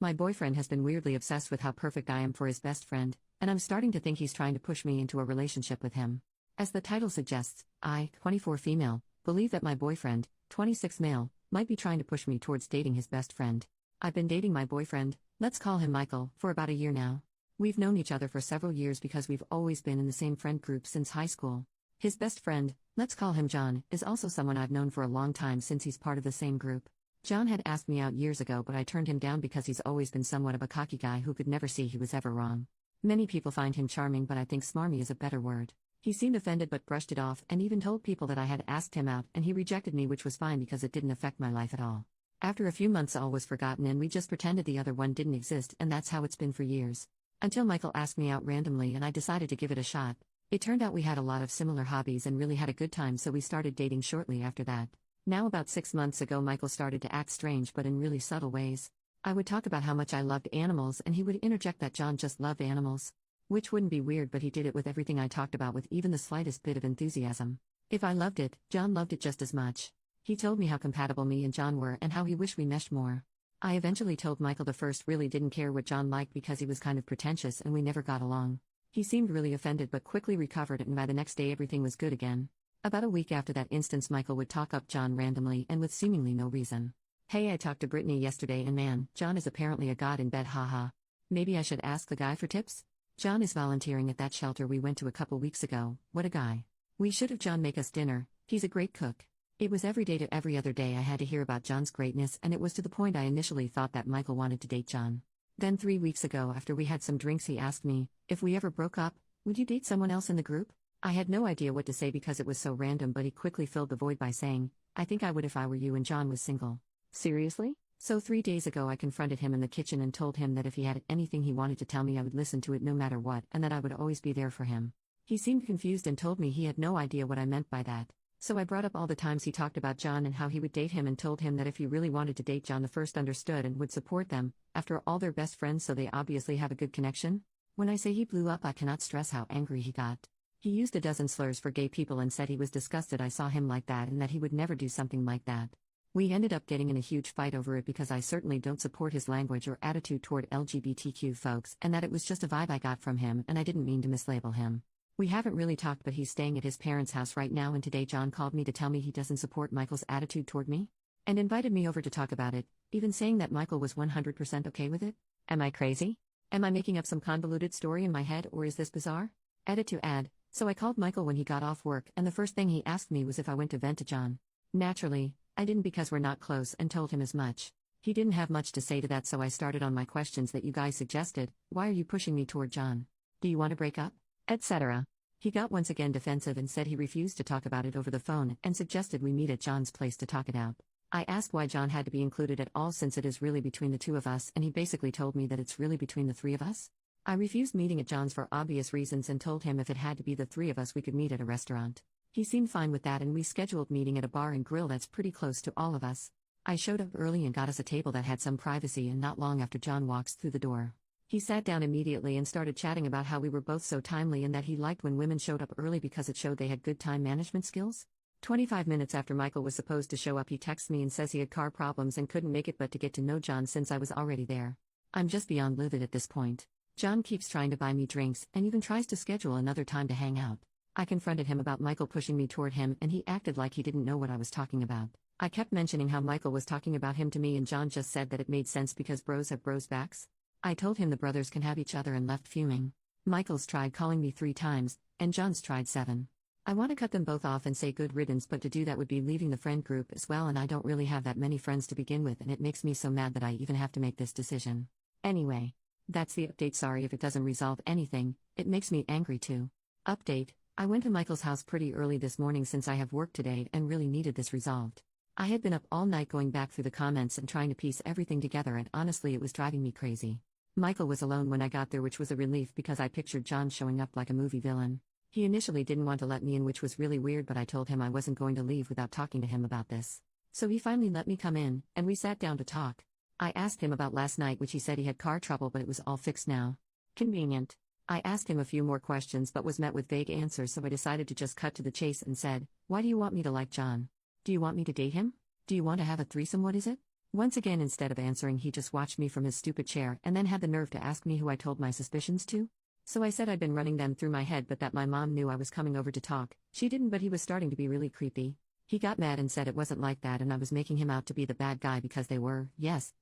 My boyfriend has been weirdly obsessed with how perfect I am for his best friend, and I'm starting to think he's trying to push me into a relationship with him. As the title suggests, I, 24 female, believe that my boyfriend, 26 male, might be trying to push me towards dating his best friend. I've been dating my boyfriend, let's call him Michael, for about a year now. We've known each other for several years because we've always been in the same friend group since high school. His best friend, let's call him John, is also someone I've known for a long time since he's part of the same group. John had asked me out years ago, but I turned him down because he's always been somewhat of a cocky guy who could never see he was ever wrong. Many people find him charming, but I think smarmy is a better word. He seemed offended but brushed it off and even told people that I had asked him out, and he rejected me, which was fine because it didn't affect my life at all. After a few months, all was forgotten and we just pretended the other one didn't exist, and that's how it's been for years. Until Michael asked me out randomly and I decided to give it a shot. It turned out we had a lot of similar hobbies and really had a good time, so we started dating shortly after that. Now about 6 months ago, Michael started to act strange but in really subtle ways. I would talk about how much I loved animals and he would interject that John just loved animals. Which wouldn't be weird, but he did it with everything I talked about with even the slightest bit of enthusiasm. If I loved it, John loved it just as much. He told me how compatible me and John were and how he wished we meshed more. I eventually told Michael the first really didn't care what John liked because he was kind of pretentious and we never got along. He seemed really offended but quickly recovered, and by the next day everything was good again. About a week after that instance, Michael would talk up John randomly and with seemingly no reason. Hey, I talked to Brittany yesterday and man, John is apparently a god in bed, haha. Maybe I should ask the guy for tips? John is volunteering at that shelter we went to a couple weeks ago. What a guy. We should have John make us dinner, he's a great cook. It was every day to every other day I had to hear about John's greatness, and it was to the point I initially thought that Michael wanted to date John. Then 3 weeks ago, after we had some drinks, he asked me, if we ever broke up, would you date someone else in the group? I had no idea what to say because it was so random, but he quickly filled the void by saying, I think I would if I were you and John was single. Seriously? So 3 days ago I confronted him in the kitchen and told him that if he had anything he wanted to tell me I would listen to it no matter what, and that I would always be there for him. He seemed confused and told me he had no idea what I meant by that. So I brought up all the times he talked about John and how he would date him, and told him that if he really wanted to date John, the first understood and would support them. After all, they're best friends, so they obviously have a good connection. When I say he blew up, I cannot stress how angry he got. He used a dozen slurs for gay people and said he was disgusted I saw him like that and that he would never do something like that. We ended up getting in a huge fight over it because I certainly don't support his language or attitude toward LGBTQ folks, and that it was just a vibe I got from him and I didn't mean to mislabel him. We haven't really talked, but he's staying at his parents' house right now, and today John called me to tell me he doesn't support Michael's attitude toward me and invited me over to talk about it, even saying that Michael was 100% okay with it. Am I crazy? Am I making up some convoluted story in my head, or is this bizarre? Edit to add, so I called Michael when he got off work, and the first thing he asked me was if I went to vent to John. Naturally, I didn't because we're not close, and told him as much. He didn't have much to say to that, so I started on my questions that you guys suggested. Why are you pushing me toward John? Do you want to break up? Etc. He got once again defensive and said he refused to talk about it over the phone and suggested we meet at John's place to talk it out. I asked why John had to be included at all since it is really between the two of us, and he basically told me that it's really between the three of us. I refused meeting at John's for obvious reasons and told him if it had to be the three of us we could meet at a restaurant. He seemed fine with that, and we scheduled meeting at a bar and grill that's pretty close to all of us. I showed up early and got us a table that had some privacy, and not long after John walks through the door, he sat down immediately and started chatting about how we were both so timely and that he liked when women showed up early because it showed they had good time management skills. 25 minutes after Michael was supposed to show up, he texts me and says he had car problems and couldn't make it but to get to know John since I was already there. I'm just beyond livid at this point. John keeps trying to buy me drinks and even tries to schedule another time to hang out. I confronted him about Michael pushing me toward him and he acted like he didn't know what I was talking about. I kept mentioning how Michael was talking about him to me and John just said that it made sense because bros have bros backs. I told him the brothers can have each other and left fuming. Michael's tried calling me 3 times, and John's tried 7. I want to cut them both off and say good riddance, but to do that would be leaving the friend group as well, and I don't really have that many friends to begin with, and it makes me so mad that I even have to make this decision. Anyway, that's the update. Sorry if it doesn't resolve anything, it makes me angry too. Update: I went to Michael's house pretty early this morning since I have work today and really needed this resolved. I had been up all night going back through the comments and trying to piece everything together, and honestly it was driving me crazy. Michael was alone when I got there, which was a relief because I pictured John showing up like a movie villain. He initially didn't want to let me in, which was really weird, but I told him I wasn't going to leave without talking to him about this. So he finally let me come in, and we sat down to talk. I asked him about last night, which he said he had car trouble but it was all fixed now. Convenient. I asked him a few more questions but was met with vague answers, so I decided to just cut to the chase and said, why do you want me to like John? Do you want me to date him? Do you want to have a threesome? What is it? Once again, instead of answering, he just watched me from his stupid chair and then had the nerve to ask me who I told my suspicions to. So I said I'd been running them through my head, but that my mom knew I was coming over to talk. She didn't, but he was starting to be really creepy. He got mad and said it wasn't like that and I was making him out to be the bad guy because they were, yes,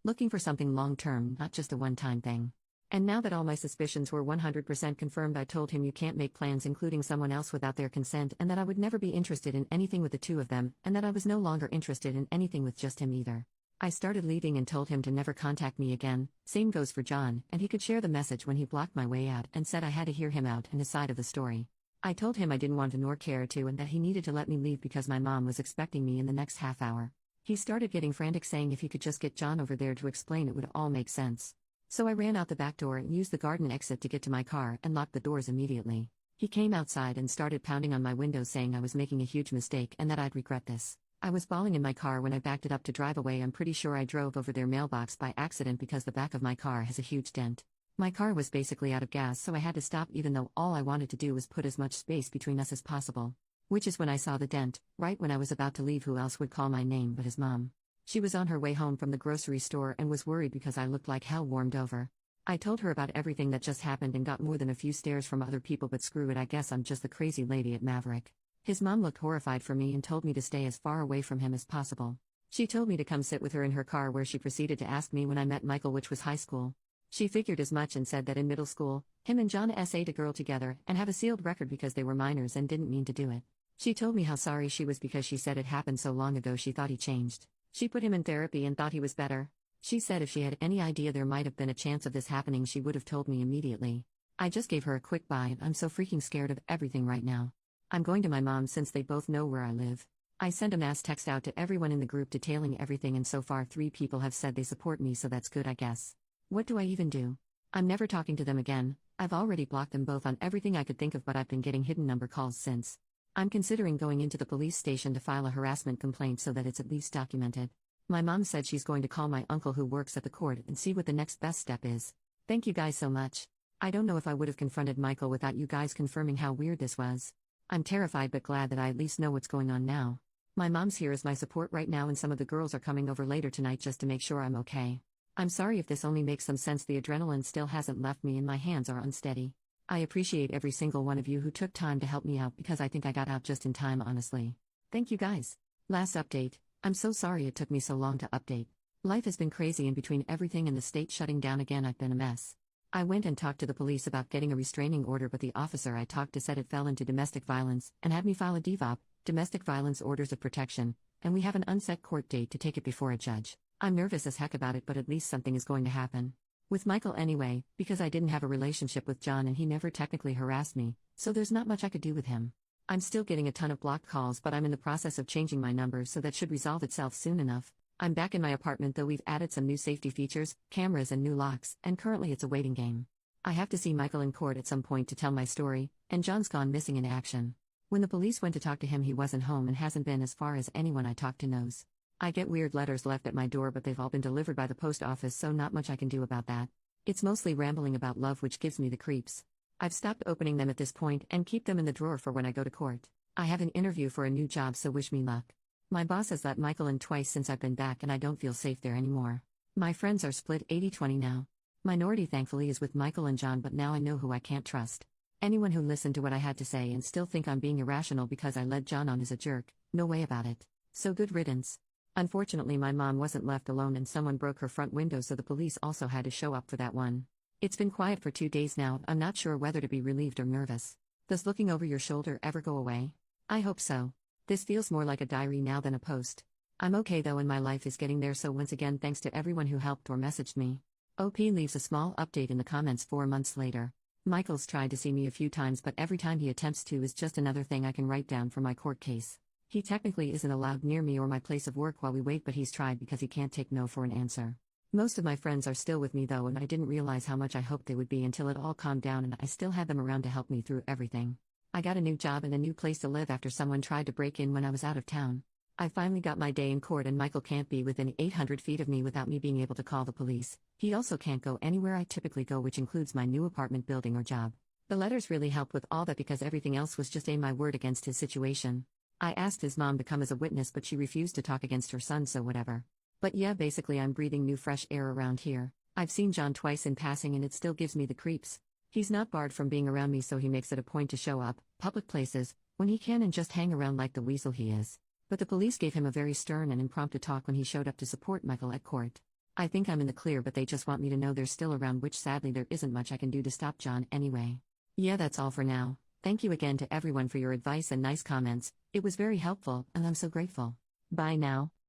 looking for something long-term, not just a one-time thing. And now that all my suspicions were 100% confirmed, I told him you can't make plans including someone else without their consent, and that I would never be interested in anything with the two of them, and that I was no longer interested in anything with just him either. I started leaving and told him to never contact me again. Same goes for John, and he could share the message when he blocked my way out and said I had to hear him out and his side of the story. I told him I didn't want to nor care to, and that he needed to let me leave because my mom was expecting me in the next half hour. He started getting frantic, saying if he could just get John over there to explain, it would all make sense. So I ran out the back door and used the garden exit to get to my car and locked the doors immediately. He came outside and started pounding on my window saying I was making a huge mistake and that I'd regret this. I was bawling in my car when I backed it up to drive away. I'm pretty sure I drove over their mailbox by accident because the back of my car has a huge dent. My car was basically out of gas, so I had to stop even though all I wanted to do was put as much space between us as possible. Which is when I saw the dent, right when I was about to leave. Who else would call my name but his mom? She was on her way home from the grocery store and was worried because I looked like hell warmed over. I told her about everything that just happened and got more than a few stares from other people, but screw it, I guess I'm just the crazy lady at Maverick. His mom looked horrified for me and told me to stay as far away from him as possible. She told me to come sit with her in her car, where she proceeded to ask me when I met Michael, which was high school. She figured as much and said that in middle school, him and John ate a girl together and have a sealed record because they were minors and didn't mean to do it. She told me how sorry she was because she said it happened so long ago she thought he changed. She put him in therapy and thought he was better. She said if she had any idea there might have been a chance of this happening, she would have told me immediately. I just gave her a quick bye and I'm so freaking scared of everything right now. I'm going to my mom since they both know where I live. I sent a mass text out to everyone in the group detailing everything, and so far 3 people have said they support me, so that's good, I guess. What do I even do? I'm never talking to them again. I've already blocked them both on everything I could think of, but I've been getting hidden number calls since. I'm considering going into the police station to file a harassment complaint so that it's at least documented. My mom said she's going to call my uncle who works at the court and see what the next best step is. Thank you guys so much. I don't know if I would have confronted Michael without you guys confirming how weird this was. I'm terrified but glad that I at least know what's going on now. My mom's here as my support right now, and some of the girls are coming over later tonight just to make sure I'm okay. I'm sorry if this only makes some sense. The adrenaline still hasn't left me and my hands are unsteady. I appreciate every single one of you who took time to help me out because I think I got out just in time, honestly. Thank you guys. Last update. I'm so sorry it took me so long to update. Life has been crazy, and between everything and the state shutting down again, I've been a mess. I went and talked to the police about getting a restraining order, but the officer I talked to said it fell into domestic violence and had me file a DVOP, domestic violence orders of protection, and we have an unset court date to take it before a judge. I'm nervous as heck about it, but at least something is going to happen. With Michael anyway, because I didn't have a relationship with John and he never technically harassed me, so there's not much I could do with him. I'm still getting a ton of blocked calls, but I'm in the process of changing my numbers, so that should resolve itself soon enough. I'm back in my apartment, though we've added some new safety features, cameras and new locks, and currently it's a waiting game. I have to see Michael in court at some point to tell my story, and John's gone missing in action. When the police went to talk to him, he wasn't home and hasn't been as far as anyone I talked to knows. I get weird letters left at my door, but they've all been delivered by the post office, so not much I can do about that. It's mostly rambling about love, which gives me the creeps. I've stopped opening them at this point and keep them in the drawer for when I go to court. I have an interview for a new job, so wish me luck. My boss has let Michael in twice since I've been back and I don't feel safe there anymore. My friends are split 80-20 now. Minority thankfully is with Michael and John, but now I know who I can't trust. Anyone who listened to what I had to say and still think I'm being irrational because I led John on is a jerk. No way about it. So good riddance. Unfortunately, my mom wasn't left alone and someone broke her front window, so the police also had to show up for that one. It's been quiet for 2 days now. I'm not sure whether to be relieved or nervous. Does looking over your shoulder ever go away? I hope so. This feels more like a diary now than a post. I'm okay though, and my life is getting there, so once again thanks to everyone who helped or messaged me. OP leaves a small update in the comments 4 months later. Michael's tried to see me a few times, but every time he attempts to is just another thing I can write down for my court case. He technically isn't allowed near me or my place of work while we wait, but he's tried because he can't take no for an answer. Most of my friends are still with me though, and I didn't realize how much I hoped they would be until it all calmed down and I still had them around to help me through everything. I got a new job and a new place to live after someone tried to break in when I was out of town. I finally got my day in court, and Michael can't be within 800 feet of me without me being able to call the police. He also can't go anywhere I typically go, which includes my new apartment building or job. The letters really helped with all that because everything else was just my word against his situation. I asked his mom to come as a witness, but she refused to talk against her son, so whatever. But yeah, basically, I'm breathing new fresh air around here. I've seen John twice in passing and it still gives me the creeps. He's not barred from being around me, so he makes it a point to show up, public places, when he can and just hang around like the weasel he is. But the police gave him a very stern and impromptu talk when he showed up to support Michael at court. I think I'm in the clear, but they just want me to know they're still around, which sadly there isn't much I can do to stop John anyway. Yeah, that's all for now. Thank you again to everyone for your advice and nice comments. It was very helpful, and I'm so grateful. Bye now.